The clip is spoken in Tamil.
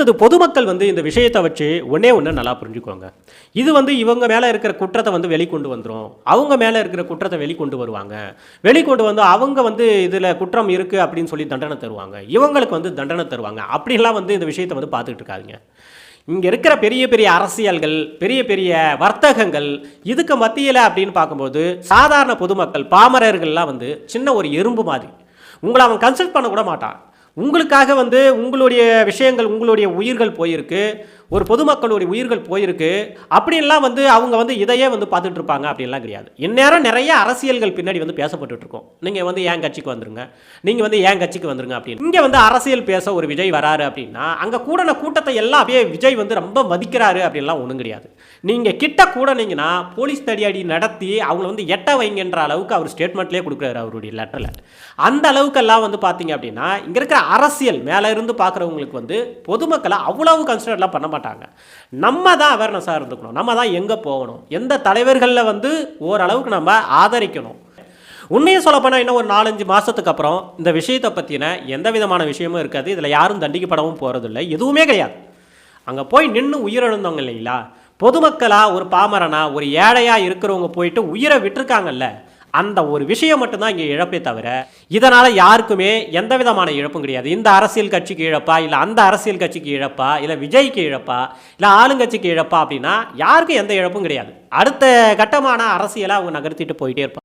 அடுத்தது பொதுமக்கள் இந்த விஷயத்தை வச்சு ஒண்ணு நல்லா புரிஞ்சுக்கோங்க. இது இவங்க மேல இருக்கிற குற்றத்தை வெளிக்கொண்டு வந்துரும். அவங்க மேல இருக்கிற குற்றத்தை வெளிக்கொண்டு வருவாங்க. வெளிக்கொண்டு வந்து அவங்க இதுல குற்றம் இருக்கு அப்படின்னு சொல்லி தண்டனை தருவாங்க. இவங்களுக்கு தண்டனை தருவாங்க. அப்படிலாம் இந்த விஷயத்தை பார்த்துக்கிட்டு இருக்காதீங்க. இங்க இருக்கிற பெரிய பெரிய அரசியல்கள், பெரிய பெரிய வர்த்தகங்கள் இதுக்கு மத்தியில அப்படின்னு பார்க்கும்போது சாதாரண பொதுமக்கள், பாமரர்கள்லாம் சின்ன ஒரு எறும்பு மாதிரி. உங்களை அவன் கன்சல்ட் பண்ண கூட மாட்டான். உங்களுக்காக உங்களுடைய விஷயங்கள், உங்களுடைய உயிர்கள் போயிருக்கு, ஒரு பொதுமக்களுடைய உயிர்கள் போயிருக்கு. அப்படின்லாம் அவங்க இதையே பார்த்துட்டு இருப்பாங்க அப்படின்லாம் கிடையாது. இந்நேரம் நிறைய அரசியல்கள் பின்னாடி பேசப்பட்டு இருக்கோம். நீங்கள் என் கட்சிக்கு வந்துருங்க, நீங்கள் என் கட்சிக்கு வந்துருங்க அப்படின்னு. இங்கே அரசியல் பேச ஒரு விஜய் வராரு அப்படின்னா அங்கே கூடின கூட்டத்தை எல்லாம் அப்படியே விஜய் ரொம்ப மதிக்கிறாரு அப்படின்லாம் ஒன்றும் கிடையாது. நீங்கள் கிட்ட கூடனீங்கன்னா போலீஸ் தடியடி நடத்தி அவங்கள எட்ட வைங்கன்ற அளவுக்கு அவர் ஸ்டேட்மெண்ட்லேயே கொடுக்குறாரு அவருடைய லெட்டரில். அந்த அளவுக்கெல்லாம் பார்த்தீங்க அப்படின்னா இங்கே இருக்கிற அரசியல் மேலே இருந்து பார்க்குறவங்களுக்கு பொதுமக்களை அவ்வளவு கன்சிடர்லாம் பண்ண மாட்டாங்க. நம்ம தான் அவேர்னஸாக இருந்துக்கணும். நம்ம தான் எங்கே போகணும், எந்த தலைவர்களில் ஓரளவுக்கு நம்ம ஆதரிக்கணும். உண்மையை சொல்லப்போனால் இன்னும் ஒரு 4-5 மாதத்துக்கு அப்புறம் இந்த விஷயத்தை பற்றின எந்த விதமான விஷயமும் இருக்காது. இதில் யாரும் தண்டிக்கப்படவும் போகிறதில்லை, எதுவுமே கிடையாது. அங்கே போய் நின்று உயிரிழந்தவங்க இல்லைங்களா, பொதுமக்களா, ஒரு பாமரனா, ஒரு ஏழையாக இருக்கிறவங்க போயிட்டு உயிரை விட்டுருக்காங்கல்ல, அந்த ஒரு விஷயம் மட்டும்தான் இங்கே இழப்பே தவிர இதனால் யாருக்குமே எந்த விதமான இழப்பும் கிடையாது. இந்த அரசியல் கட்சிக்கு இழப்பா, இல்லை அந்த அரசியல் கட்சிக்கு இழப்பா, இல்லை விஜய்க்கு இழப்பா, இல்லை ஆளுங்கட்சிக்கு இழப்பா அப்படின்னா யாருக்கும் எந்த இழப்பும் கிடையாது. அடுத்த கட்டமான அரசியலை அவங்க நகர்த்திட்டு போயிட்டே இருப்பாங்க.